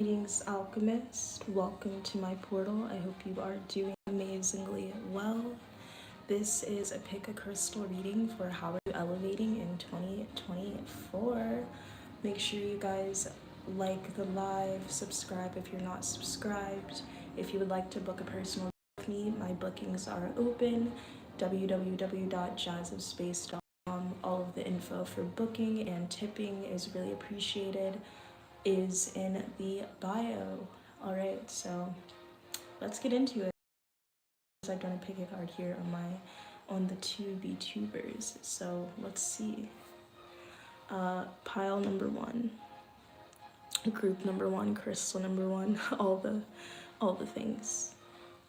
Greetings, alchemist. Welcome to my portal. I hope you are doing amazingly well. This is a pick a crystal reading for how are you elevating in 2024. Make sure you guys like the live, subscribe if you're not subscribed. If you would like to book a personal with me, my bookings are open. www.jazofearthh.com. All of the info for booking and tipping is really appreciated. Is in the bio. All right, so let's get into it. I've done a pick a card here on the 2B-tubers. So let's see. Pile number 1, group number 1, crystal number 1, all the things.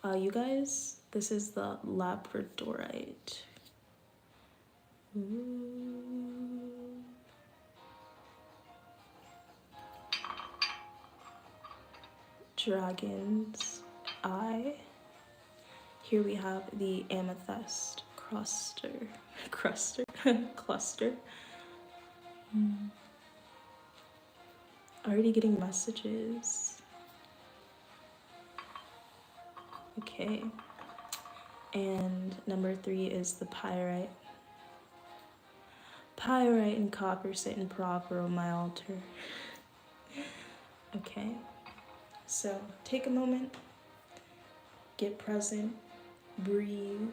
You guys, this is the labradorite. Ooh. Dragon's eye. Here we have the amethyst cluster. Already getting messages. Okay. And number 3 is the pyrite. Pyrite and copper sitting proper on my altar. Okay. So take a moment, get present, breathe.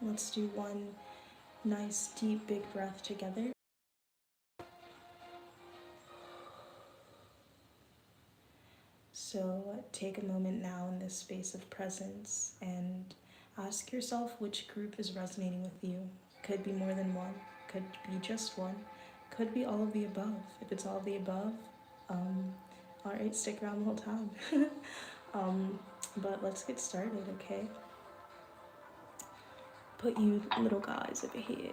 Let's do one nice deep big breath together. So take a moment now in this space of presence and ask yourself which group is resonating with you. Could be more than one, could be just one, could be all of the above. If it's all of the above, all right, stick around the whole time. But let's get started, okay? Put you little guys over here.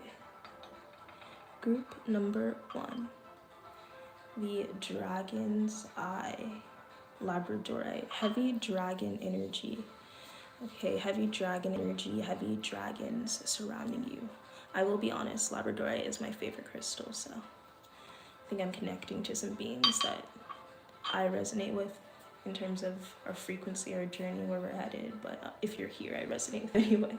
Group number 1, the Dragon's Eye, labradorite, heavy dragon energy. Okay, heavy dragon energy, heavy dragons surrounding you. I will be honest, labradorite is my favorite crystal, so I think I'm connecting to some beings that I resonate with in terms of our frequency, our journey, where we're headed. But if you're here, I resonate with anyway.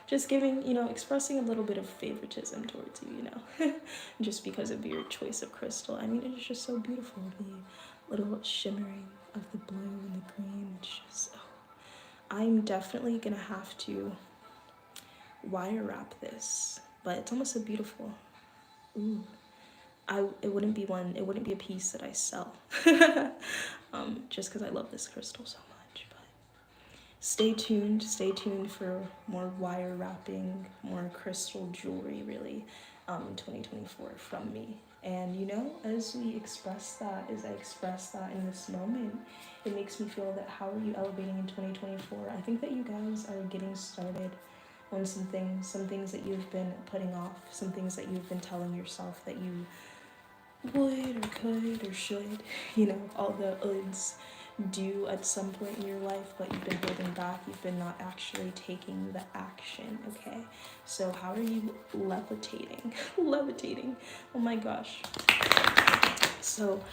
Just giving, expressing a little bit of favoritism towards you, just because of your choice of crystal. I mean, it's just so beautiful, the little shimmering of the blue and the green. It's just so... I'm definitely gonna have to wire wrap this, but it's almost so beautiful. Ooh, it wouldn't be a piece that I sell, just because I love this crystal so much. But stay tuned for more wire wrapping, more crystal jewelry, really, in 2024 from me. And as I express that in this moment, it makes me feel that how are you elevating in 2024? I think that you guys are getting started on some things that you've been putting off, some things that you've been telling yourself that you would or could or should, all the uds do at some point in your life, but you've been holding back, you've been not actually taking the action, okay? So how are you levitating? Levitating, oh my gosh. So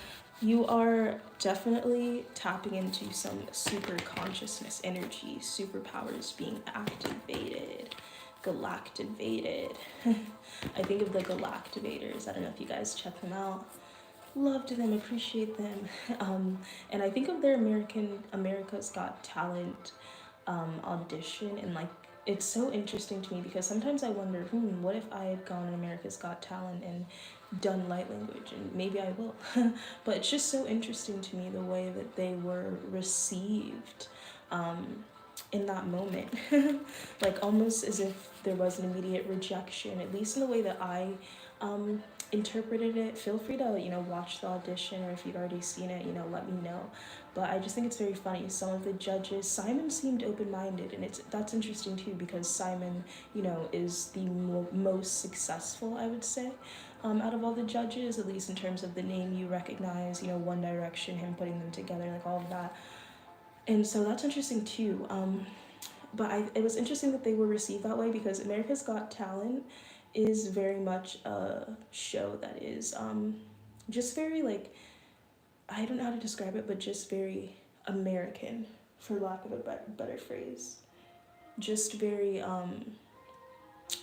you are definitely tapping into some super consciousness energy, superpowers being activated, galactivated. I think of the galactivators. I don't know if you guys check them out. Loved them, appreciate them. And I think of their America's Got Talent audition, and it's so interesting to me because sometimes I wonder, what if I had gone on America's Got Talent and done light language, and maybe I will. But it's just so interesting to me the way that they were received in that moment. Almost as if there was an immediate rejection, at least in the way that I interpreted it. Feel free to watch the audition, or if you've already seen it, let me know. But I just think it's very funny. Some of the judges, Simon seemed open-minded, and that's interesting too, because Simon is the most successful, I would say, out of all the judges, at least in terms of the name you recognize, One Direction, him putting them together, all of that. And so that's interesting too. it was interesting that they were received that way, because America's Got Talent is very much a show that is just very like, I don't know how to describe it, but just very American, for lack of a better phrase. Just very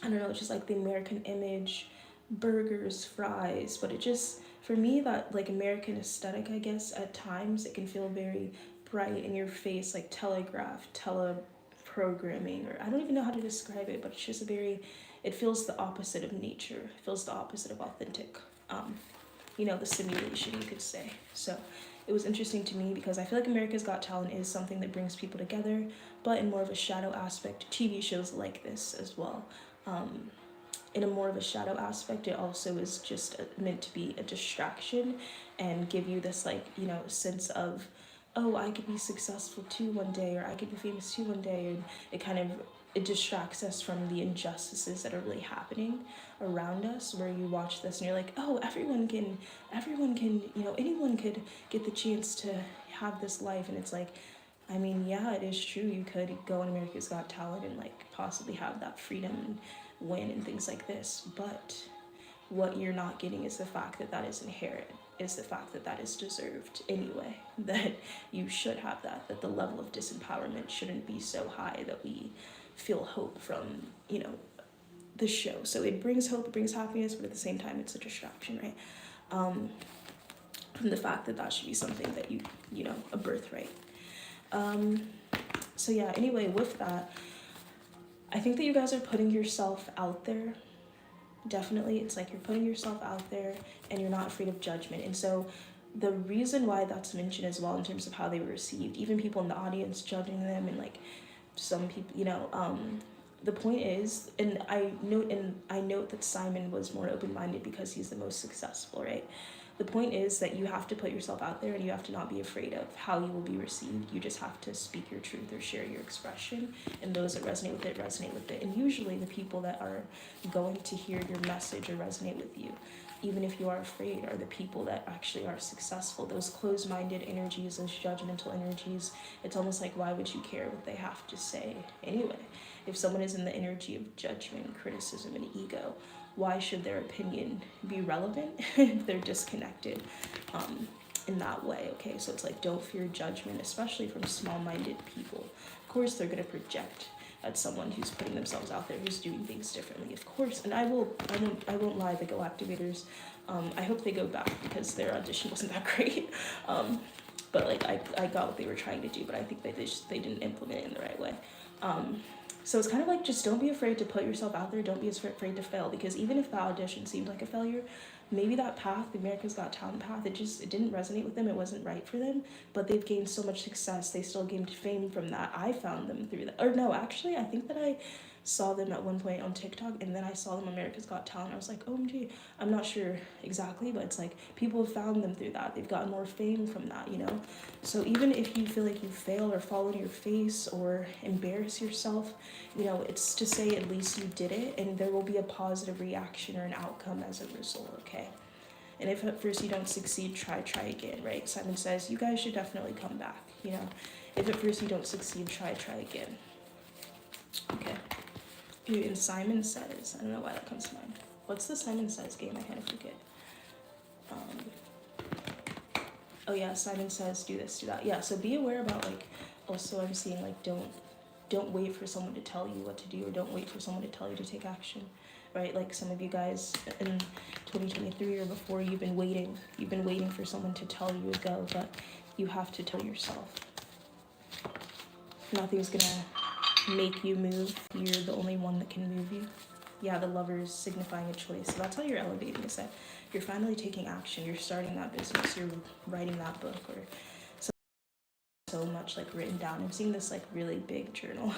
I don't know, just like the American image, burgers, fries, but it just, for me, that like American aesthetic, I guess, at times it can feel very bright in your face, like telegraph, teleprogramming, or I don't even know how to describe it, but it's just a very, it feels the opposite of nature, it feels the opposite of authentic, you know, the simulation, you could say. So it was interesting to me because I feel like America's Got Talent is something that brings people together, but in more of a shadow aspect. TV shows like this as well. In a more of a shadow aspect, it also is just meant to be a distraction and give you this, like, you know, sense of, oh, I could be successful too one day, or I could be famous too one day, and it distracts us from the injustices that are really happening around us, where you watch this and you're like, oh, everyone can, you know, anyone could get the chance to have this life. And it's like, I mean, yeah, it is true, you could go on America's Got Talent and like possibly have that freedom and win and things like this, but what you're not getting is the fact that that is inherent, is the fact that that is deserved anyway, that you should have that, that the level of disempowerment shouldn't be so high that we feel hope from, you know, the show. So it brings hope, it brings happiness, but at the same time it's a distraction, right? From the fact that that should be something that you know, a birthright. So yeah, anyway, with that, I think that you guys are putting yourself out there. Definitely, it's like you're putting yourself out there and you're not afraid of judgment. And so the reason why that's mentioned as well in terms of how they were received, even people in the audience judging them, and like some people, you know, the point is, and I note that Simon was more open-minded because he's the most successful, right? The point is that you have to put yourself out there and you have to not be afraid of how you will be received. You just have to speak your truth or share your expression, and those that resonate with it, resonate with it. And usually the people that are going to hear your message or resonate with you, even if you are afraid, are the people that actually are successful. Those closed-minded energies, those judgmental energies, it's almost like, why would you care what they have to say anyway? If someone is in the energy of judgment, criticism, and ego, why should their opinion be relevant if they're disconnected in that way? Okay, so it's like, don't fear judgment, especially from small-minded people. Of course, they're going to project at someone who's putting themselves out there, who's doing things differently, of course. And I won't lie, the Go Activators, I hope they go back because their audition wasn't that great. But like, I got what they were trying to do, but I think they didn't implement it in the right way. So it's kind of like, just don't be afraid to put yourself out there. Don't be afraid to fail, because even if the audition seemed like a failure, maybe that path, the America's Got Talent path, it didn't resonate with them. It wasn't right for them, but they've gained so much success. They still gained fame from that. I found them through that. Or no, actually, I think that I saw them at one point on TikTok, and then I saw them on America's Got Talent. I was like, OMG, I'm not sure exactly, but it's like people have found them through that. They've gotten more fame from that, you know? So even if you feel like you fail or fall on your face or embarrass yourself, you know, it's to say at least you did it, and there will be a positive reaction or an outcome as a result, okay? And if at first you don't succeed, try again, right? Simon says, you guys should definitely come back, you know? If at first you don't succeed, try again. Okay. Ooh, and Simon Says, I don't know why that comes to mind. What's the Simon Says game? I kind of forget. Oh yeah, Simon Says, do this, do that. Yeah, so be aware about, like, also I'm seeing, like, don't wait for someone to tell you what to do, or don't wait for someone to tell you to take action, right? Like some of you guys in 2023 or before, you've been waiting for someone to tell you to go, but you have to tell yourself. Nothing's gonna make you move. You're the only one that can move you. Yeah, the Lover is signifying a choice. So that's how you're elevating, is that you're finally taking action. You're starting that business. You're writing that book, or so much like written down. I'm seeing this like really big journal,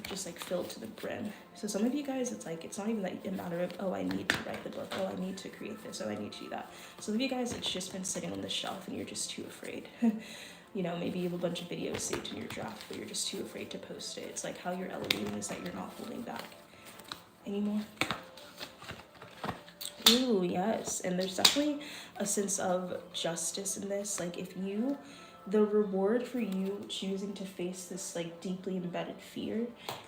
just like filled to the brim. So some of you guys, it's like, it's not even that a matter of, oh, I need to write the book. Oh, I need to create this. Oh, I need to do that. Some of you guys, it's just been sitting on the shelf and you're just too afraid. You know, maybe you have a bunch of videos saved in your draft, but you're just too afraid to post it. It's like how you're elevating is that you're not holding back anymore. Ooh, yes. And there's definitely a sense of justice in this. Like if you the reward for you choosing to face this like deeply embedded fear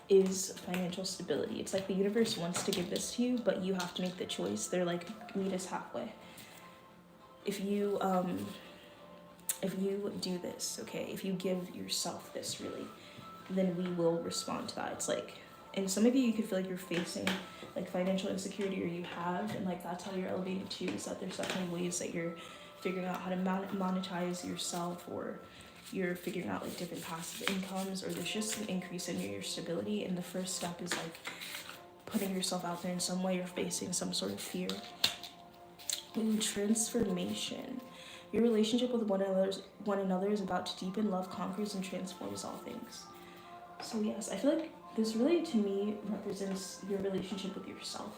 is financial stability. It's like the universe wants to give this to you, but you have to make the choice. They're like, meet us halfway. If you do this, okay, if you give yourself this, really, then we will respond to that. It's like, and some of you could feel like you're facing like financial insecurity, or you have, and like that's how you're elevated too, is that there's definitely ways that you're figuring out how to monetize yourself, or you're figuring out like different passive incomes, or there's just an increase in your stability. And the first step is like putting yourself out there in some way. You're facing some sort of fear. Ooh, transformation. Your relationship with one another is about to deepen. Love conquers and transforms all things. So yes, I feel like this really, to me, represents your relationship with yourself.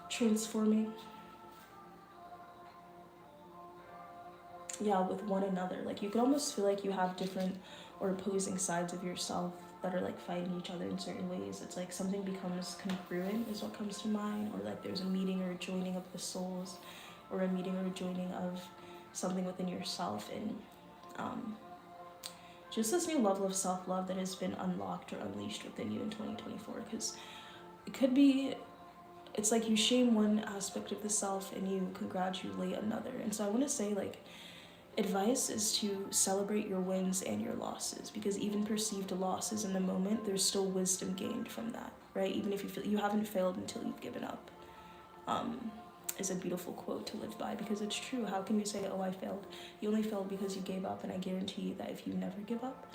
Transforming. Yeah, with one another. Like, you could almost feel like you have different or opposing sides of yourself that are like fighting each other in certain ways. It's like something becomes congruent is what comes to mind, or like there's a meeting or a joining of the souls, or a meeting or a joining of something within yourself. And just this new level of self-love that has been unlocked or unleashed within you in 2024. Because it could be, it's like you shame one aspect of the self and you congratulate another. And so I want to say, like, advice is to celebrate your wins and your losses, because even perceived losses in the moment, there's still wisdom gained from that, right? Even if you feel you haven't failed until you've given up, is a beautiful quote to live by, because it's true. How can you say, oh, I failed? You only failed because you gave up. And I guarantee you that if you never give up,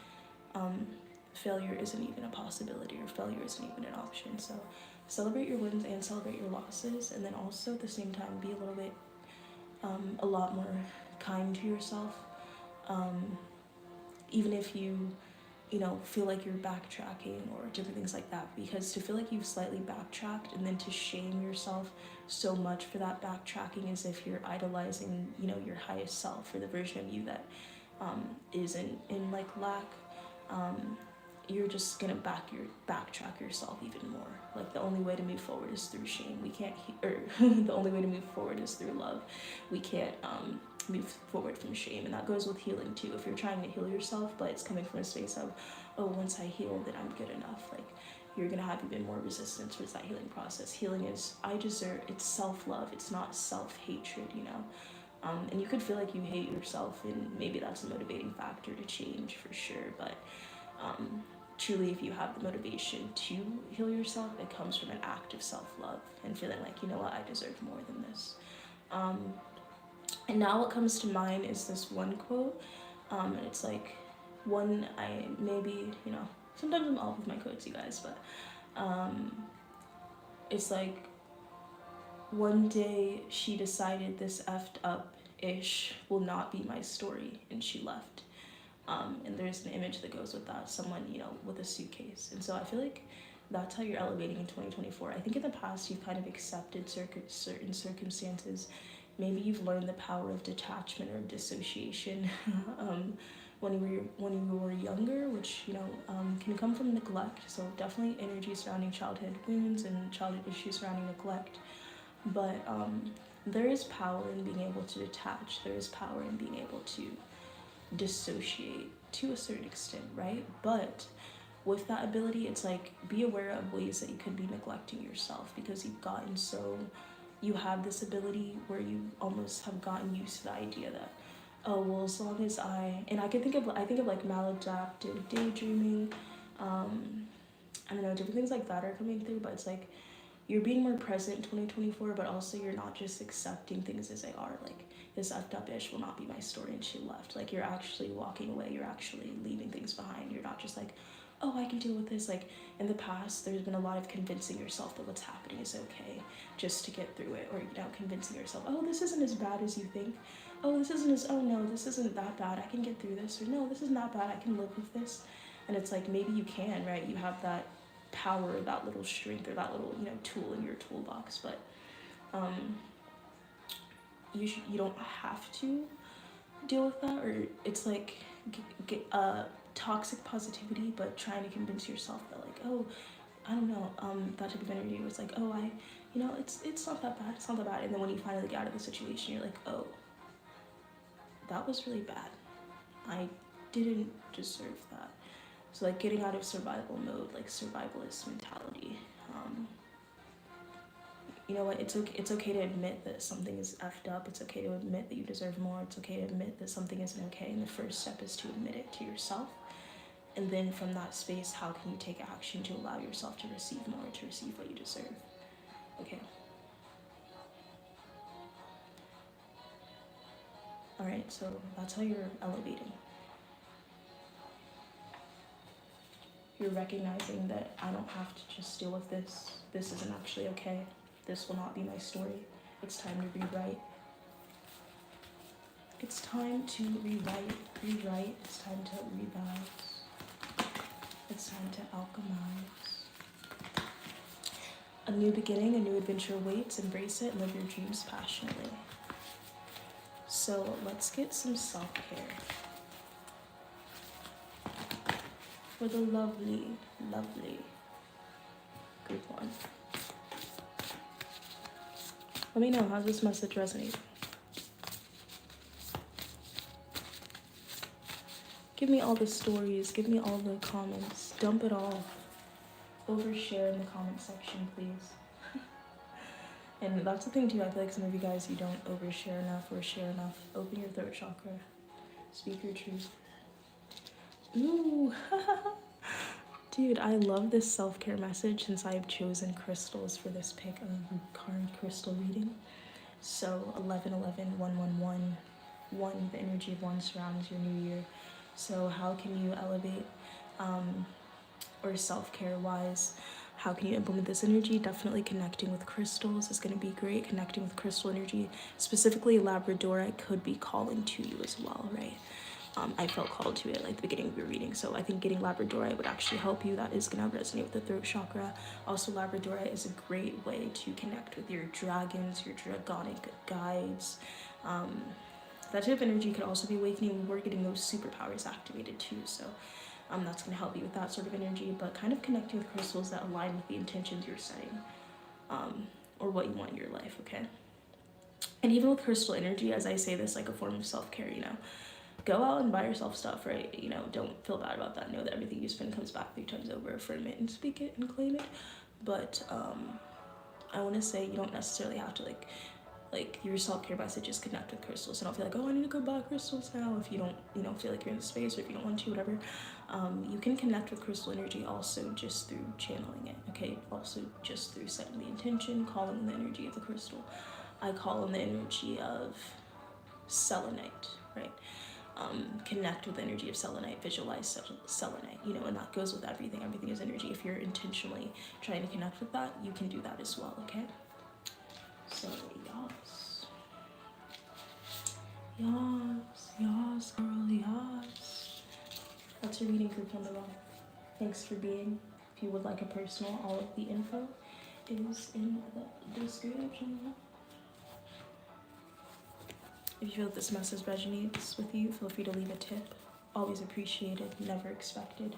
failure isn't even a possibility, or failure isn't even an option. So celebrate your wins and celebrate your losses, and then also at the same time be a little bit a lot more kind to yourself, even if you feel like you're backtracking or different things like that. Because to feel like you've slightly backtracked and then to shame yourself so much for that backtracking, as if you're idolizing your highest self, or the version of you that is in like lack, you're just gonna backtrack yourself even more. Like, the only way to move forward is through shame. We can't the only way to move forward is through love. We can't move forward from shame. And that goes with healing too. If you're trying to heal yourself, but it's coming from a space of, oh, once I heal, then I'm good enough, like, you're gonna have even more resistance towards that healing process. Healing is, it's self-love. It's not self-hatred, and you could feel like you hate yourself, and maybe that's a motivating factor to change for sure. But truly, if you have the motivation to heal yourself, it comes from an act of self-love and feeling like, you know what, I deserve more than this. And now what comes to mind is this one quote, and it's like one I maybe, sometimes I'm off with my quotes, you guys, but it's like, one day she decided this effed up-ish will not be my story, and she left. And there's an image that goes with that, someone, with a suitcase. And so I feel like that's how you're elevating in 2024. I think in the past you've kind of accepted certain circumstances. Maybe you've learned the power of detachment or dissociation when you were younger, which can come from neglect. So definitely energy surrounding childhood wounds and childhood issues surrounding neglect. But there is power in being able to detach. There is power in being able to dissociate to a certain extent, right? But with that ability, it's like, be aware of ways that you could be neglecting yourself, because you have this ability where you almost have gotten used to the idea that, oh, well, as long as I think of like maladaptive daydreaming, I don't know, different things like that are coming through. But it's like, you're being more present in 2024, but also you're not just accepting things as they are. Like, this effed up-ish will not be my story, and she left. Like, you're actually walking away. You're actually leaving things behind. You're not just like, oh, I can deal with this. Like, in the past, there's been a lot of convincing yourself that what's happening is okay, just to get through it. Or, convincing yourself, oh, this isn't as bad as you think. Oh, no, this isn't that bad. I can get through this. Or, no, this is not bad. I can live with this. And it's like, maybe you can, right? You have that power, that little strength, or that little, tool in your toolbox. But you don't have to deal with that. Or it's like toxic positivity, but trying to convince yourself that, like, oh, I don't know, that type of energy where it's like, oh, it's not that bad, and then when you finally get out of the situation, you're like, oh, that was really bad. I didn't deserve that. So like getting out of survival mode, like survivalist mentality. You know what? It's okay to admit that something is effed up. It's okay to admit that you deserve more. It's okay to admit that something isn't okay. And the first step is to admit it to yourself. And then from that space, how can you take action to allow yourself to receive more, to receive what you deserve? Okay. All right. So that's how you're elevating. You're recognizing that I don't have to just deal with this. This isn't actually okay. This will not be my story. It's time to rewrite. It's time to rewrite. It's time to revise. It's time to alchemize. A new beginning, a new adventure awaits. Embrace it and live your dreams passionately. So let's get some self-care. For the lovely, lovely group one. Let me know, how's this message resonate? Give me all the stories, give me all the comments, dump it all. Overshare in the comment section, please. And that's the thing too, I feel like some of you guys, you don't overshare enough or share enough. Open your throat chakra. Speak your truth. Ooh, dude, I love this self-care message since I've chosen crystals for this pick of card crystal reading. So 1111 1, the energy of 1 surrounds your new year. So how can you elevate, or self-care wise, how can you implement this energy? Definitely connecting with crystals is going to be great. Connecting with crystal energy, specifically Labradorite, could be calling to you as well, right? I felt called to it like the beginning of your reading, so I think getting Labradorite would actually help you. That is going to resonate with the throat chakra. Also, Labradorite is a great way to connect with your dragons, your dragonic guides. That type of energy could also be awakening. We're getting those superpowers activated too, so that's going to help you with that sort of energy, but kind of connecting with crystals that align with the intentions you're setting, or what you want in your life, okay? And even with crystal energy, as I say this, like a form of self-care, you know, go out and buy yourself stuff, right? You know, don't feel bad about that. Know that everything you spend comes back 3 times over. Affirm it and speak it and claim it. But I want to say you don't necessarily have to like your self-care messages connect with crystals. So don't feel like, oh, I need to go buy crystals now if you don't, you know, feel like you're in the space, or if you don't want to, whatever. You can connect with crystal energy also just through channeling it, okay? Also just through setting the intention, calling the energy of the crystal. I call on the energy of selenite, right? Connect with the energy of selenite, visualize selenite, you know, and that goes with everything. Everything is energy. If you're intentionally trying to connect with that, you can do that as well, okay? So, yas, girl, yas. That's your reading group number 1. Thanks for being. If you would like a personal, all of the info is in the description. If you feel that this message resonates with you, feel free to leave a tip. Always appreciated, never expected.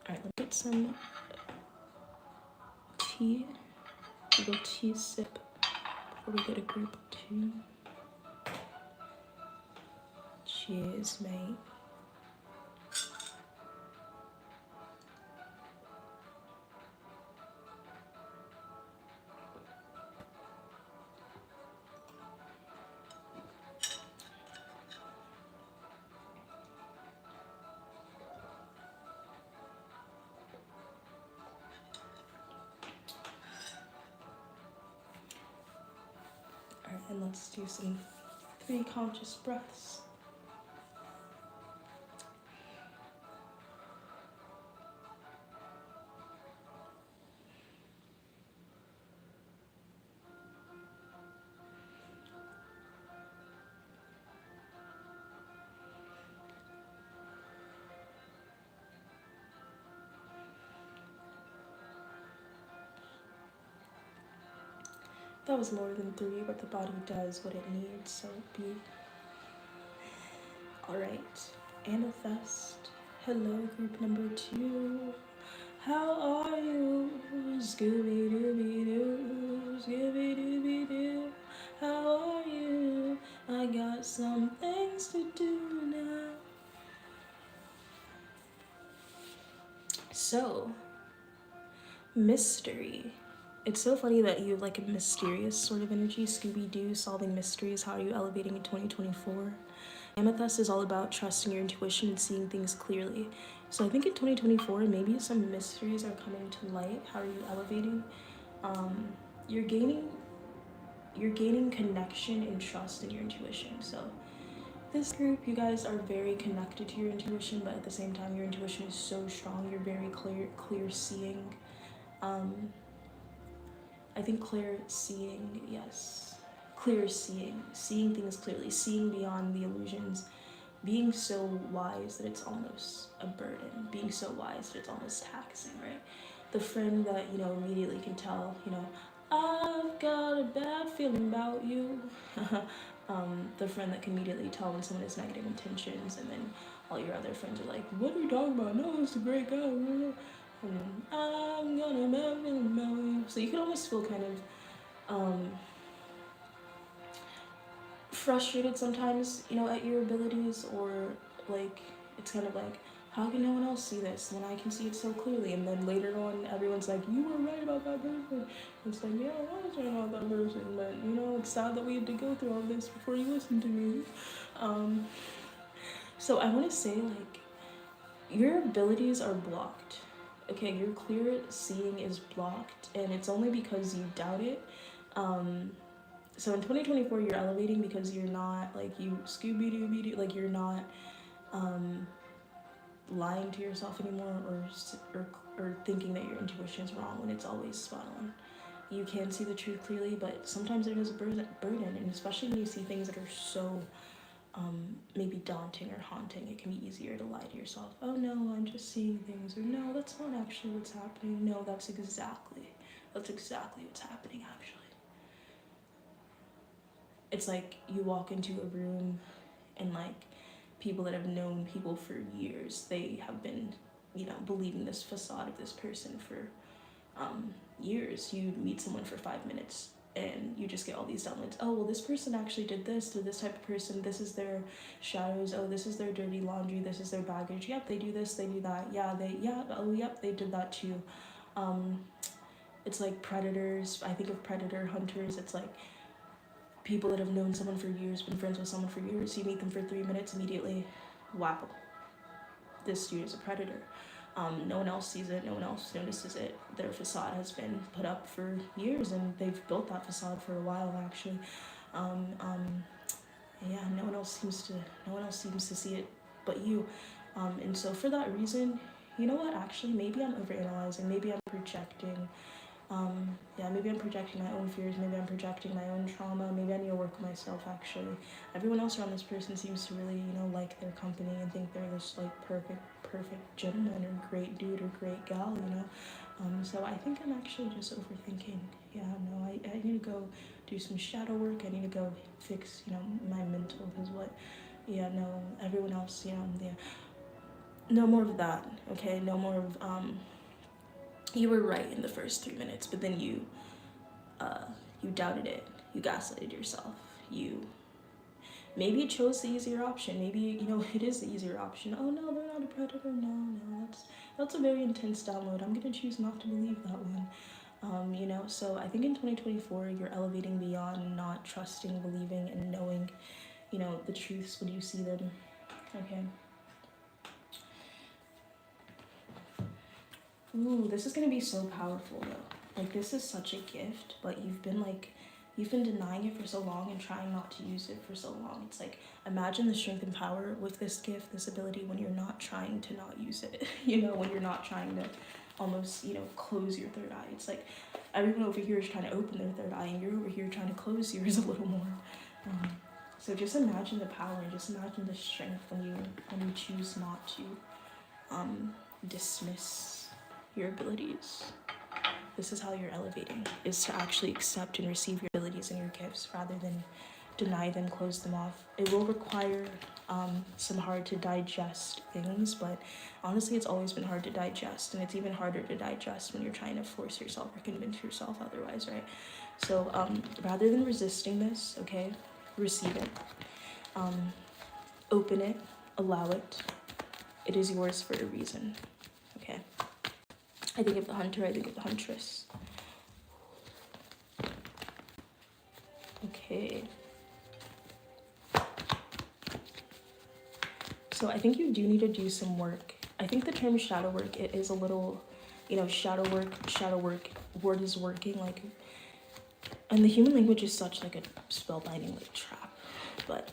Alright, let's get some tea. A little tea sip before we go to group 2. Cheers, mate. Alright, and let's do some 3 conscious breaths. That was more than 3, but the body does what it needs, so be. Alright, Amethyst. Hello, group number 2. How are you? Scooby-Dooby-Doo, Scooby-Dooby-Doo. How are you? I got some things to do now. So, mystery. It's so funny that you have like a mysterious sort of energy. Scooby-Doo, solving mysteries. How are you elevating in 2024? Amethyst is all about trusting your intuition and seeing things clearly. So I think in 2024, maybe some mysteries are coming to light. How are you elevating? You're gaining connection and trust in your intuition. So this group, you guys are very connected to your intuition, but at the same time, your intuition is so strong. You're very clear seeing. I think clear seeing, yes. Clear seeing. Seeing things clearly. Seeing beyond the illusions. Being so wise that it's almost a burden. Being so wise that it's almost taxing, right? The friend that, immediately can tell, I've got a bad feeling about you. The friend that can immediately tell when someone has negative intentions, and then all your other friends are like, what are you talking about? No, it's a great guy. And I'm gonna have a bad feeling about you. So you can almost feel kind of frustrated sometimes, at your abilities, or like it's kind of like, how can no one else see this when I can see it so clearly? And then later on, everyone's like, you were right about that person. It's like, yeah, I was right about that person, but it's sad that we had to go through all this before you listened to me. So I want to say, like, your abilities are blocked. Okay, your clear seeing is blocked, and it's only because you doubt it. So in 2024, you're elevating because you're not, like, you Scooby-Dooby-Doo, like, you're not lying to yourself anymore, or thinking that your intuition is wrong when it's always spot on. You can see the truth clearly, but sometimes it is a burden, and especially when you see things that are so maybe daunting or haunting, it can be easier to lie to yourself. Oh no, I'm just seeing things, or no, that's not actually what's happening. No, that's exactly what's happening actually. It's like you walk into a room and, like, people that have known people for years, they have been, believing this facade of this person for years. You meet someone for 5 minutes and you just get all these downloads. Oh, well, this person actually did this to this type of person. This is their shadows. Oh, this is their dirty laundry. This is their baggage. Yep, they do this, they do that. Oh, yep, they did that too. It's like predators. I think of predator hunters. It's like people that have known someone for years, been friends with someone for years. You meet them for 3 minutes, immediately, wow, this dude is a predator. No one else sees it, no one else notices it. Their facade has been put up for years, and they've built that facade for a while, actually. Yeah, no one else seems to see it but you. And so for that reason, you know what, actually, maybe I'm overanalyzing, maybe I'm projecting. Maybe I'm projecting my own fears, maybe I'm projecting my own trauma, maybe I need to work with myself, actually. Everyone else around this person seems to really, like their company and think they're this, like, perfect gentleman or great dude or great gal, So I think I'm actually just overthinking. Yeah, no, I need to go do some shadow work, I need to go fix, my mental, is what, everyone else, no more of that, okay? No more of, you were right in the first 3 minutes, but then you doubted it. You gaslighted yourself. Maybe you chose the easier option. Maybe, it is the easier option. Oh no, they're not a predator. No, that's a very intense download. I'm gonna choose not to believe that one. So I think in 2024, you're elevating beyond not trusting, believing, and knowing, the truths when you see them. Okay. Ooh, this is gonna be so powerful though. Like, this is such a gift, but you've been denying it for so long and trying not to use it for so long. It's like, imagine the strength and power with this gift, this ability, when you're not trying to not use it. When you're not trying to almost, close your third eye. It's like everyone over here is trying to open their third eye, and you're over here trying to close yours a little more. So just imagine the power, just imagine the strength when you choose not to dismiss your abilities. This is how you're elevating, is to actually accept and receive your abilities and your gifts rather than deny them, close them off. It will require some hard to digest things, but honestly, it's always been hard to digest, and it's even harder to digest when you're trying to force yourself or convince yourself otherwise, right? So rather than resisting this, okay, receive it, open it, allow it. It is yours for a reason, okay? I think of the hunter, I think of the huntress. Okay. So I think you do need to do some work. I think the term shadow work, it is a little, you know, shadow work, word is working, like, and the human language is such like a spellbinding like trap. But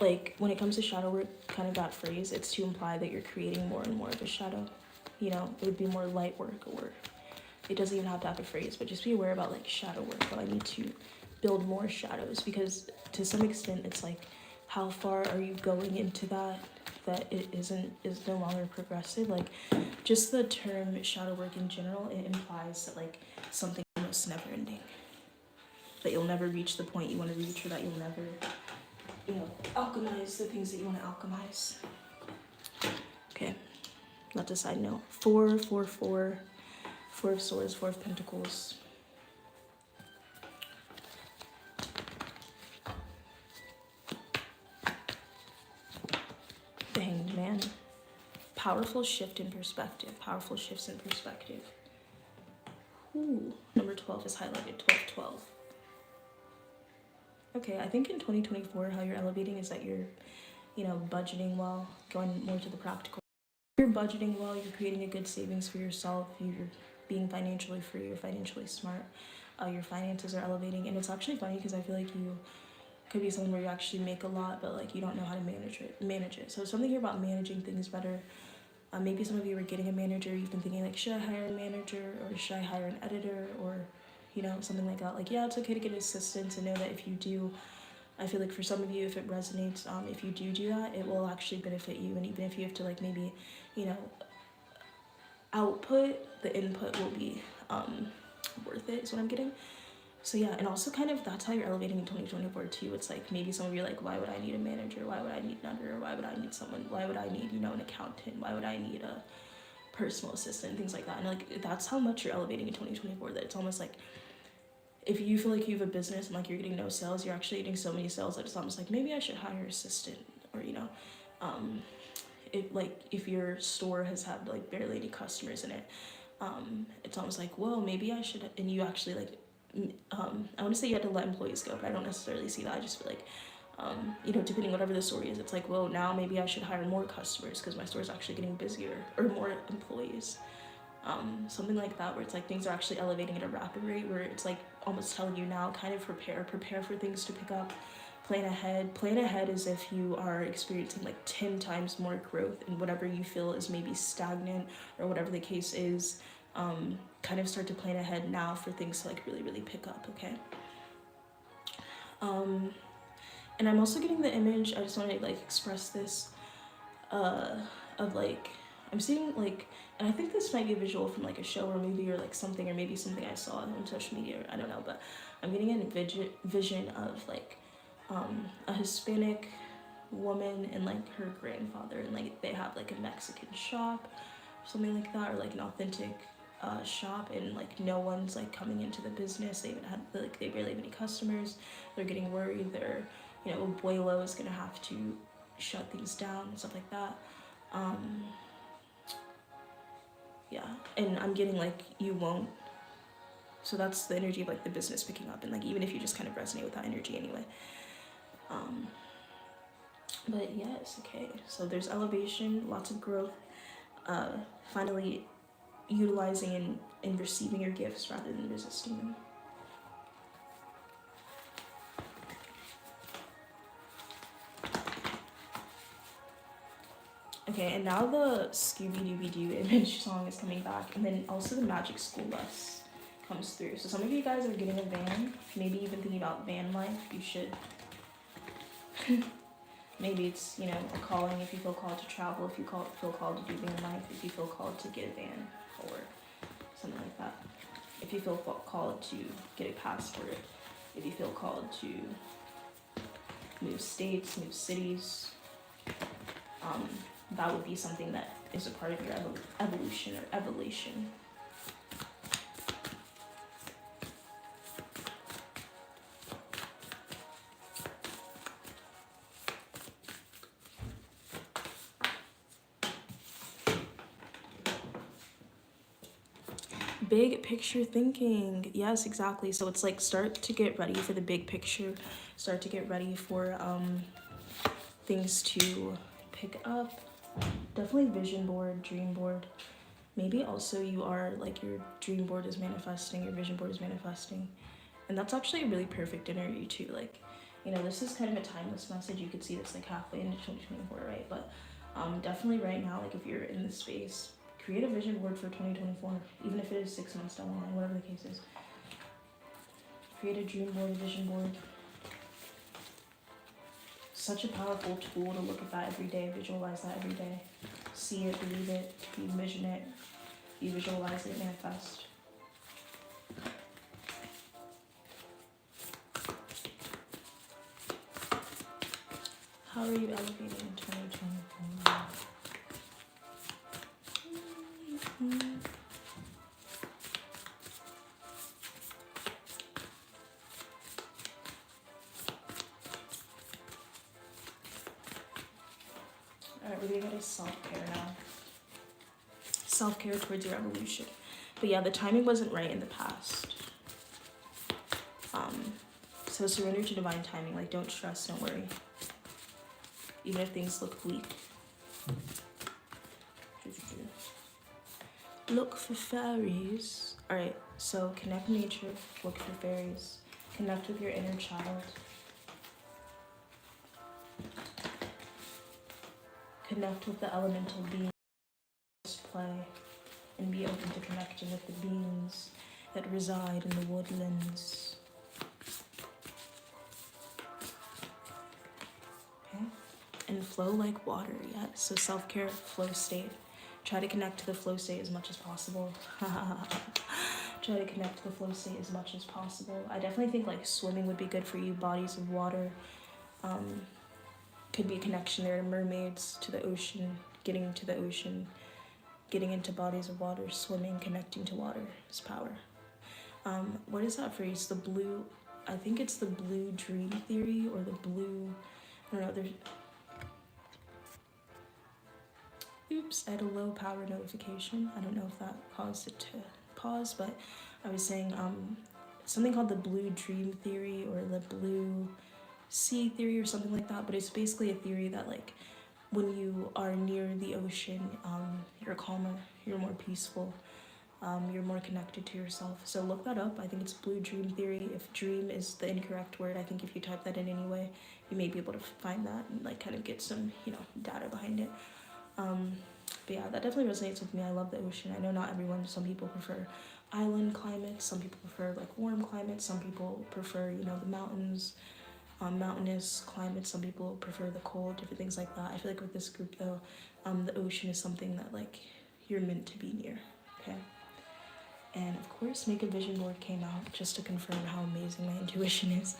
like when it comes to shadow work, kind of that phrase, it's to imply that you're creating more and more of a shadow. You know, it would be more light work, or it doesn't even have to have a phrase, but just be aware about like shadow work. But I need to build more shadows, because to some extent it's like, how far are you going into that it is no longer progressive? Like, just the term shadow work in general, it implies that like something almost never ending, that you'll never reach the point you want to reach, or that you'll never, you know, alchemize the things that you want to alchemize. Okay, that's a side note. 4, 4, 4, 4 of swords, 4 of pentacles. The Hanged Man. Powerful shift in perspective. Powerful shifts in perspective. Ooh, number 12 is highlighted. 12, 12. Okay, I think in 2024, how you're elevating is that you're, you know, budgeting well, going more to the practical. You're budgeting well, you're creating a good savings for yourself, you're being financially free, you're financially smart, your finances are elevating. And it's actually funny because I feel like you could be someone where you actually make a lot, but like you don't know how to manage it. So something here about managing things better. Maybe some of you are getting a manager, you've been thinking like, should I hire a manager, or should I hire an editor, or, you know, something like that. Like, yeah, it's okay to get assistance, and know that if you do, I feel like for some of you, if it resonates, if you do that, it will actually benefit you. And even if you have to like maybe, you know, output, the input will be worth it, is what I'm getting. So yeah, and also kind of that's how you're elevating in 2024 too. It's like maybe some of you are like, why would I need a manager? Why would I need an editor? Why would I need someone? Why would I need, you know, an accountant? Why would I need a personal assistant? Things like that. And like, that's how much you're elevating in 2024, that it's almost like, if you feel like you have a business and like you're getting no sales, you're actually getting so many sales that it's almost like, maybe I should hire an assistant. Or, you know, if your store has had like barely any customers in it, it's almost like, whoa, maybe I should. And you actually like, I want to say you had to let employees go, but I don't necessarily see that. I just feel like, you know, depending whatever the story is, it's like, well, now maybe I should hire more customers because my store is actually getting busier, or more employees. Something like that, where it's like things are actually elevating at a rapid rate, where it's like almost telling you now, kind of prepare for things to pick up. Plan ahead as if you are experiencing like 10 times more growth in whatever you feel is maybe stagnant, or whatever the case is. Kind of start to plan ahead now for things to like really pick up, okay? And I'm also getting the image, I just want to like express this, of like, I'm seeing like, and I think this might be a visual from like a show or movie or like something, or maybe something I saw on social media, I don't know, but I'm getting a vision of like a Hispanic woman and like her grandfather, and like they have like a Mexican shop or something like that, or like an authentic shop, and like no one's like coming into the business. They barely have any customers. They're getting worried. Their, you know, abuelo is gonna have to shut things down and stuff like that. Yeah, and I'm getting like, you won't. So that's the energy of like the business picking up, and like even if you just kind of resonate with that energy anyway. But yes, okay, so there's elevation, lots of growth, finally utilizing and receiving your gifts rather than resisting them. Okay, and now the Scooby-Dooby-Doo image song is coming back, and then also the Magic School Bus comes through. So some of you guys are getting a van, maybe even thinking about van life. You should. Maybe it's, you know, a calling if you feel called to travel, if you feel called to do van life, if you feel called to get a van, or something like that. If you feel called to get a passport, if you feel called to move states, move cities, that would be something that is a part of your evolution or evolution. Big picture thinking. Yes, exactly. So it's like start to get ready for the big picture. Start to get ready for things to pick up. Definitely vision board, dream board. Maybe also you are like your dream board is manifesting, your vision board is manifesting. And that's actually a really perfect energy too. Like, you know, this is kind of a timeless message. You could see this like halfway into 2024, right? But definitely right now, like if you're in this space, create a vision board for 2024, even if it is 6 months down the line, whatever the case is. Create a dream board, a vision board. Such a powerful tool to look at that every day, visualize that every day. See it, believe it, you envision it, you visualize it, manifest. How are you elevating in 2024? Alright, we're gonna go to self-care now. Self-care towards your evolution. But yeah, the timing wasn't right in the past. So surrender to divine timing. Like, don't stress, don't worry. Even if things look bleak. Look for fairies. Alright, so connect with nature, look for fairies. Connect with your inner child. Connect with the elemental beings. Play and be open to connecting with the beings that reside in the woodlands. Okay? And flow like water, yeah? So self-care, flow state. Try to connect to the flow state as much as possible. Try to connect to the flow state as much as possible. I definitely think like swimming would be good for you. Bodies of water. Could be a connection there to mermaids, to the ocean, getting into the ocean, getting into bodies of water, swimming, connecting to water is power. What is that phrase? The blue, I think it's the blue dream theory or the blue, I don't know, there's, oops, I had a low power notification. I don't know if that caused it to pause, but I was saying something called the blue dream theory or the blue sea theory or something like that, but it's basically a theory that like when you are near the ocean, you're calmer, you're more peaceful, you're more connected to yourself. So look that up. I think it's blue dream theory. If dream is the incorrect word, I think if you type that in anyway, you may be able to find that and like kind of get some, you know, data behind it. But yeah, that definitely resonates with me. I love the ocean. I know not everyone, some people prefer island climates, some people prefer like warm climates, some people prefer, you know, the mountains, mountainous climates, some people prefer the cold, different things like that. I feel like with this group though, the ocean is something that like you're meant to be near, okay? And of course, Make a Vision Board came out just to confirm how amazing my intuition is,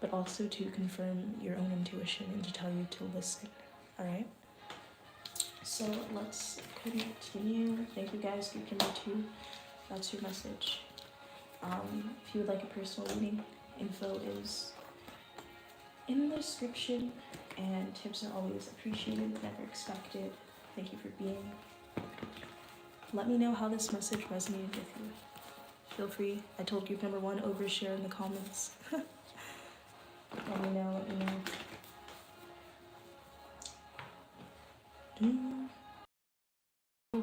but also to confirm your own intuition and to tell you to listen, all right? So let's continue. Thank you guys, group number 2. That's your message. If you would like a personal reading, info is in the description, and tips are always appreciated, never expected. Thank you for being. Let me know how this message resonated with you. Feel free. I told group number 1, overshare in the comments. Let me know, let me know.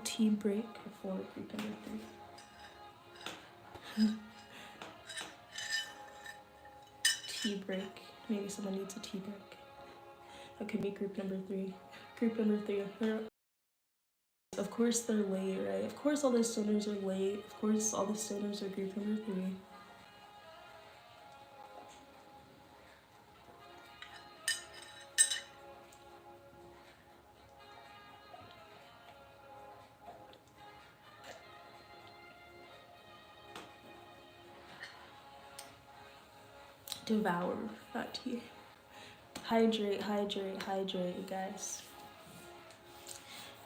Tea break for group number 3. Tea break. Maybe someone needs a tea break. That could be group number 3. Group number 3. Of course they're late, right? Of course all the stoners are late. Of course all the stoners are group number 3. devour that tea. Hydrate, hydrate, hydrate, you guys.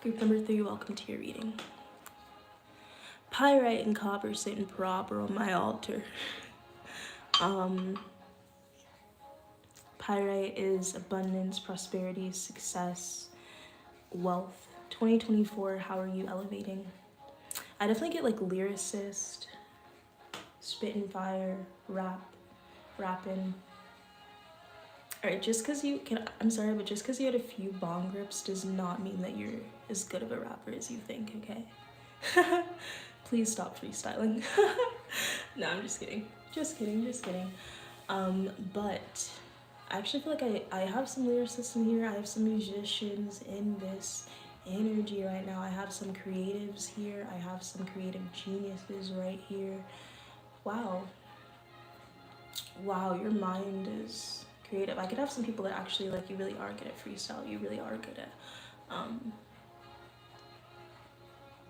Group number 3, welcome to your reading. Pyrite and copper sitting proper on my altar. Pyrite is abundance, prosperity, success, wealth. 2024, how are you elevating? I definitely get like lyricist, spitting fire, rapping. Alright, just because you can, I'm sorry, but just because you had a few bong rips does not mean that you're as good of a rapper as you think, okay? Please stop freestyling. No, I'm just kidding. Just kidding. But I actually feel like I have some lyricists in here. I have some musicians in this energy right now. I have some creatives here. I have some creative geniuses right here. Wow, your mind is creative. I could have some people that actually, like, you really are good at freestyle. You really are good at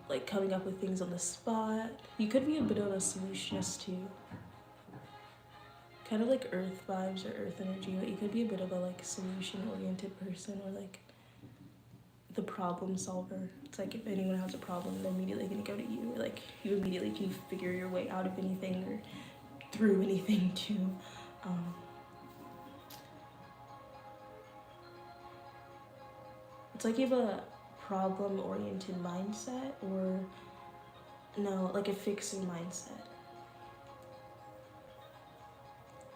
like coming up with things on the spot. You could be a bit of a solutionist too. Kind of like earth vibes or earth energy, but you could be a bit of a like solution oriented person, or like the problem solver. It's like if anyone has a problem, they're immediately gonna go to you, or like you immediately can figure your way out of anything or through anything too. It's like you have a problem oriented mindset, or no, like a fixer mindset.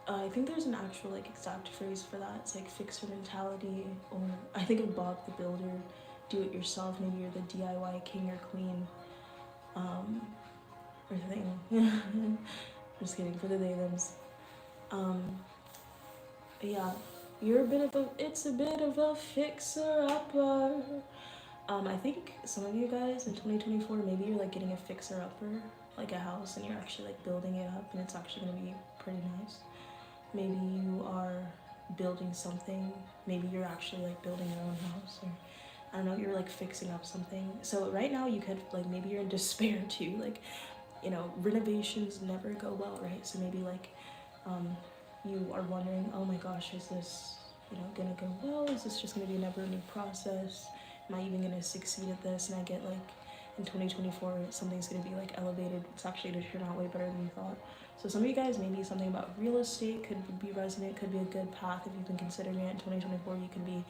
I think there's an actual like exact phrase for that. It's like fixer mentality, or I think of Bob the Builder, do it yourself. Maybe you're the DIY king or queen, or thing. Just kidding, for the they thems. Yeah, you're it's a bit of a fixer upper. I think some of you guys in 2024, maybe you're like getting a fixer upper, like a house, and you're actually like building it up, and it's actually gonna be pretty nice. Maybe you are building something. Maybe you're actually like building your own house, or I don't know, you're like fixing up something. So right now you could like, maybe you're in despair too. Like, you know, renovations never go well, right? So maybe like you are wondering, oh my gosh, is this, you know, gonna go well? Is this just gonna be a never ending process? Am I even gonna succeed at this? And I get like in 2024 something's gonna be like elevated. It's actually gonna turn out way better than you thought. So some of you guys, maybe something about real estate could be resonant, could be a good path if you've been considering it. In 2024 you could be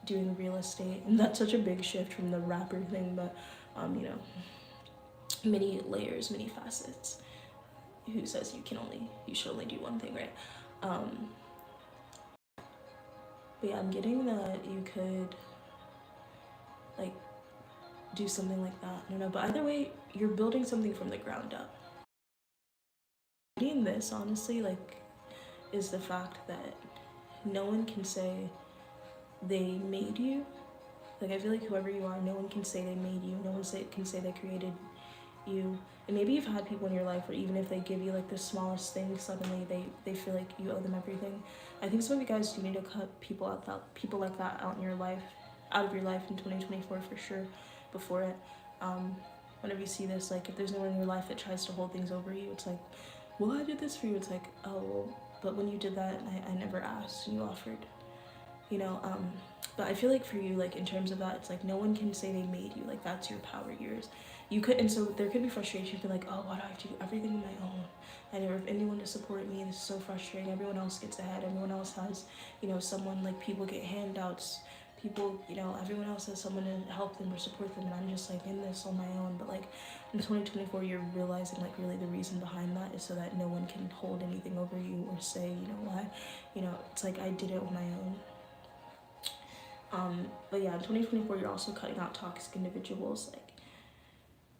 doing real estate, and that's such a big shift from the rapper thing, but you know, many layers, many facets. Who says you should only do one thing, right? But yeah, I'm getting that you could like do something like that. I don't know, but either way, you're building something from the ground up. Reading this, honestly, like, is the fact that no one can say they made you. Like, I feel like whoever you are, no one can say they made you. No one can say they created you. And maybe you've had people in your life where even if they give you like the smallest thing, suddenly they feel like you owe them everything. I think some of you guys do need to cut people like that out of your life in 2024 for sure. Before it, whenever you see this, like if there's no one in your life that tries to hold things over you, it's like, well, I did this for you. It's like, oh, well, but when you did that, I never asked and you offered, you know. But I feel like for you, like in terms of that, it's like no one can say they made you. Like that's your power, yours. You could, and so there could be frustration. Be like, oh, why do I have to do everything on my own? I never have anyone to support me. This is so frustrating. Everyone else gets ahead. Everyone else has, you know, someone, like people get handouts. People, you know, everyone else has someone to help them or support them, and I'm just like in this on my own. But like in 2024, you're realizing like really the reason behind that is so that no one can hold anything over you or say, you know, why, you know, it's like I did it on my own. But yeah, in 2024, you're also cutting out toxic individuals. Like,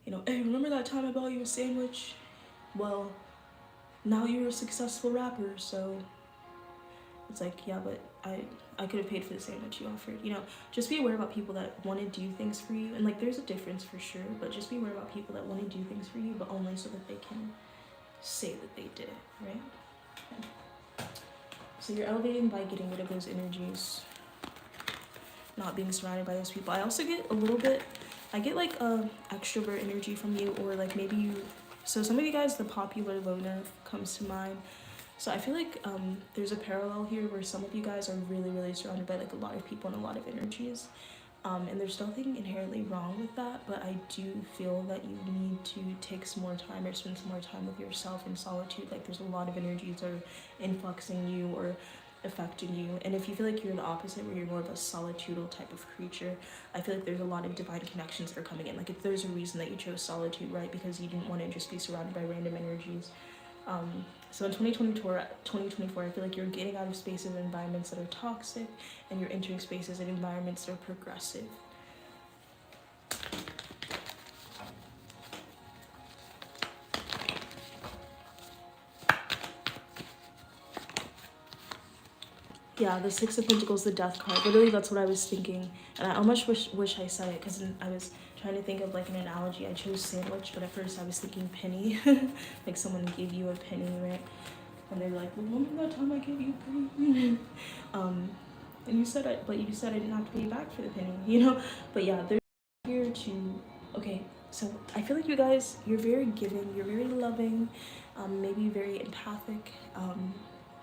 you know, hey, remember that time I bought you a sandwich? Well, now you're a successful rapper, so it's like, yeah, but I could have paid for the sandwich you offered. You know, just be aware about people that want to do things for you. And like, there's a difference for sure, but just be aware about people that want to do things for you, but only so that they can say that they did it, right? Okay. So you're elevating by getting rid of those energies, not being surrounded by those people. I also get a little bit, I get like extrovert energy from you, or like maybe you, so some of you guys, the popular loner comes to mind. So I feel like there's a parallel here where some of you guys are really, really surrounded by like a lot of people and a lot of energies. And there's nothing inherently wrong with that, but I do feel that you need to take some more time or spend some more time with yourself in solitude. Like there's a lot of energies that are influxing you or affecting you. And if you feel like you're the opposite, where you're more of a solitudal type of creature, I feel like there's a lot of divine connections that are coming in. Like if there's a reason that you chose solitude, right? Because you didn't want to just be surrounded by random energies. So in 2024, I feel like you're getting out of spaces and environments that are toxic, and you're entering spaces and environments that are progressive. Yeah, the Six of Pentacles, the Death card. Literally, that's what I was thinking. And I almost wish I said it, because I was trying to think of like an analogy. I chose sandwich, but at first I was thinking penny. Like someone gave you a penny, right? And they're like, remember that time I gave you a penny? And you said but you said I didn't have to pay you back for the penny, you know? But yeah, they're here to, okay, so I feel like you guys, you're very giving, you're very loving, maybe very empathic,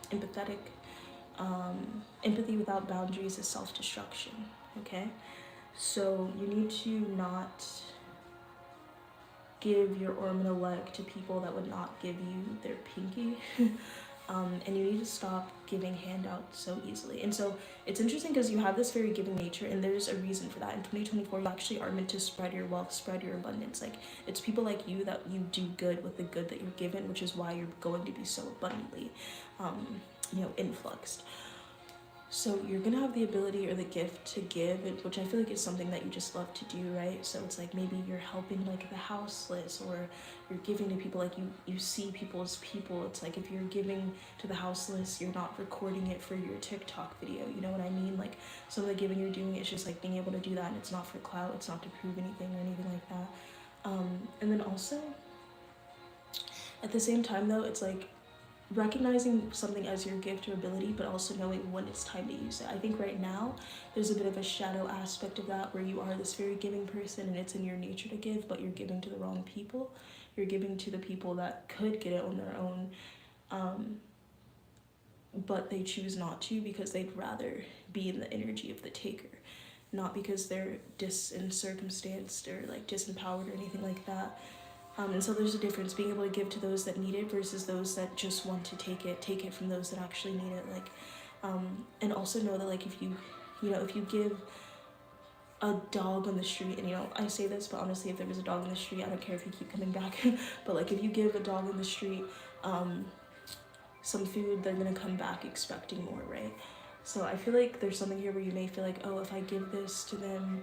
empathetic. Empathy without boundaries is self-destruction, okay? So you need to not give your arm and a leg to people that would not give you their pinky. And you need to stop giving handouts so easily. And so it's interesting because you have this very giving nature, and there's a reason for that. In 2024, you actually are meant to spread your wealth, spread your abundance. Like it's people like you that you do good with the good that you're given, which is why you're going to be so abundantly, influxed. So you're gonna have the ability or the gift to give, which I feel like is something that you just love to do, right? So it's like maybe you're helping like the houseless, or you're giving to people, like you see people as people. It's like if you're giving to the houseless, you're not recording it for your TikTok video, you know what I mean? Like some of the giving you're doing, it's just like being able to do that, and it's not for clout, it's not to prove anything or anything like that. And then also, at the same time though, it's like recognizing something as your gift or ability, but also knowing when it's time to use it. I think right now there's a bit of a shadow aspect of that, where you are this very giving person and it's in your nature to give, but you're giving to the wrong people. You're giving to the people that could get it on their own, but they choose not to because they'd rather be in the energy of the taker, not because they're circumstanced or like disempowered or anything like that. And so there's a difference, being able to give to those that need it versus those that just want to take it from those that actually need it. Like, and also know that like if you give a dog on the street, and I say this, but honestly, if there was a dog on the street, I don't care if you keep coming back, but like if you give a dog on the street some food, they're gonna come back expecting more, right? So I feel like there's something here where you may feel like, oh, if I give this to them,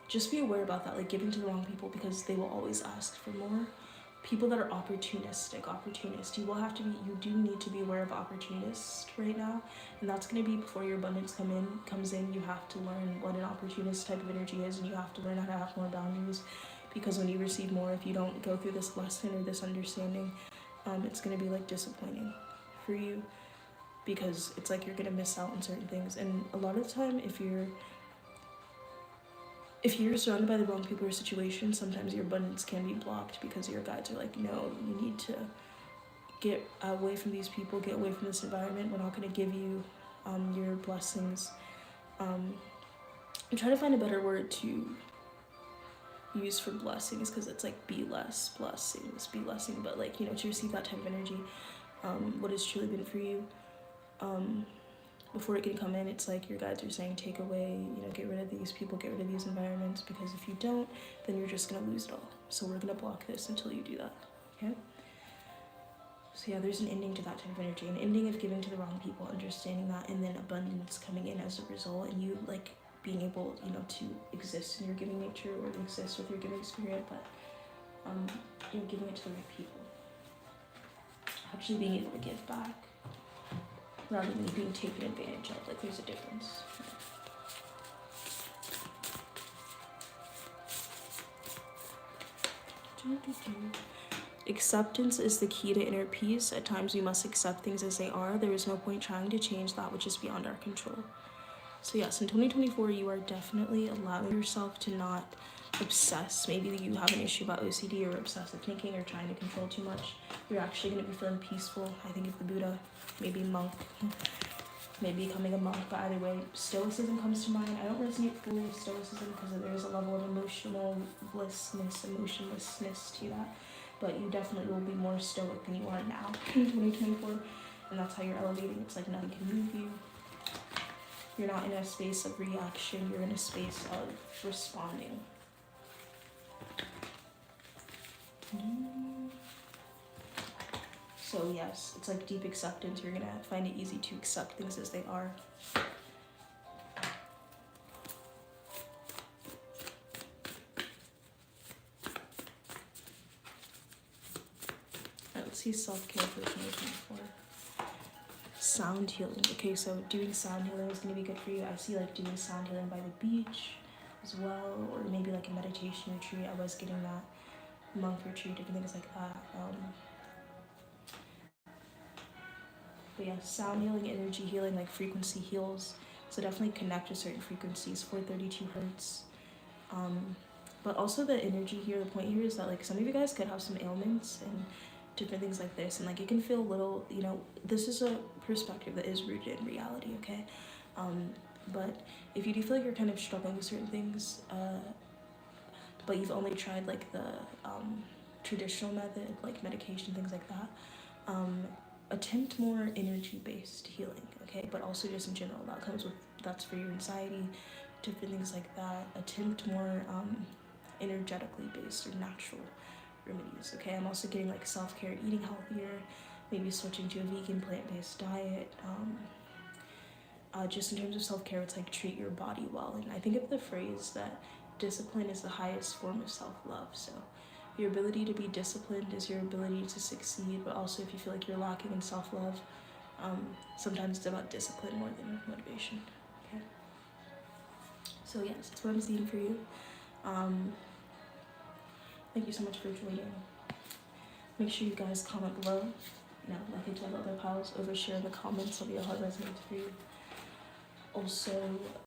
just be aware about that, like giving to the wrong people, because they will always ask for more. People that are opportunists, you do need to be aware of opportunists right now, and that's going to be before your abundance comes in. You have to learn what an opportunist type of energy is, and you have to learn how to have more boundaries, because when you receive more, if you don't go through this lesson or this understanding, it's going to be like disappointing for you, because it's like you're going to miss out on certain things. And a lot of the time, if you're surrounded by the wrong people or situations, sometimes your abundance can be blocked because your guides are like, no, you need to get away from these people, get away from this environment. We're not going to give you your blessings. I'm trying to find a better word to use for blessings, because it's like be less blessings, be blessing, but like, to receive that type of energy, what has truly been for you. Before it can come in, it's like your guides are saying, take away, get rid of these people, get rid of these environments, because if you don't, then you're just going to lose it all. So we're going to block this until you do that, okay? So yeah, there's an ending to that type of energy, an ending of giving to the wrong people, understanding that, and then abundance coming in as a result, and you like being able, to exist in your giving nature, or exist with your giving spirit, but giving it to the right people. Actually being able to give back, rather than being taken advantage of. Like, there's a difference. Acceptance is the key to inner peace. At times we must accept things as they are. There is no point trying to change that which is beyond our control. So yes, in 2024, you are definitely allowing yourself to not obsess. Maybe you have an issue about OCD or obsessive thinking or trying to control too much. You're actually going to be feeling peaceful. I think of the Buddha, maybe monk, maybe becoming a monk, but either way, stoicism comes to mind. I don't resonate fully with stoicism because there is a level of emotionlessness to that, but you definitely will be more stoic than you are now in 2024, and that's how you're elevating. It's like nothing can move you. You're not in a space of reaction, you're in a space of responding. So yes, it's like deep acceptance. You're gonna find it easy to accept things as they are. Alright, let's see self-care for 2024. Sound healing. Okay, so doing sound healing is gonna be good for you. I see like doing sound healing by the beach as well, or maybe like a meditation retreat. I was getting that, monk retreat, different things like that. But yeah, sound healing, energy healing, like frequency heals. So definitely connect to certain frequencies, 432 hertz. But also the energy here, the point here is that like some of you guys could have some ailments and different things like this. And like you can feel a little, you know, this is a perspective that is rooted in reality, okay? But if you do feel like you're kind of struggling with certain things, but you've only tried like the traditional method, like medication, things like that, attempt more energy-based healing, okay? But also just in general, that comes with, that's for your anxiety, different things like that. Attempt more energetically based or natural remedies, okay? I'm also getting like self-care, eating healthier, maybe switching to a vegan plant-based diet. Just in terms of self-care, it's like treat your body well. And I think of the phrase that discipline is the highest form of self-love. So your ability to be disciplined is your ability to succeed, but also if you feel like you're lacking in self-love, sometimes it's about discipline more than motivation, okay? So yes, that's what I'm seeing for you. Thank you so much for joining. Make sure you guys comment below. You know, like I told other pals, overshare in the comments. Let me know how it resonates for you. Also,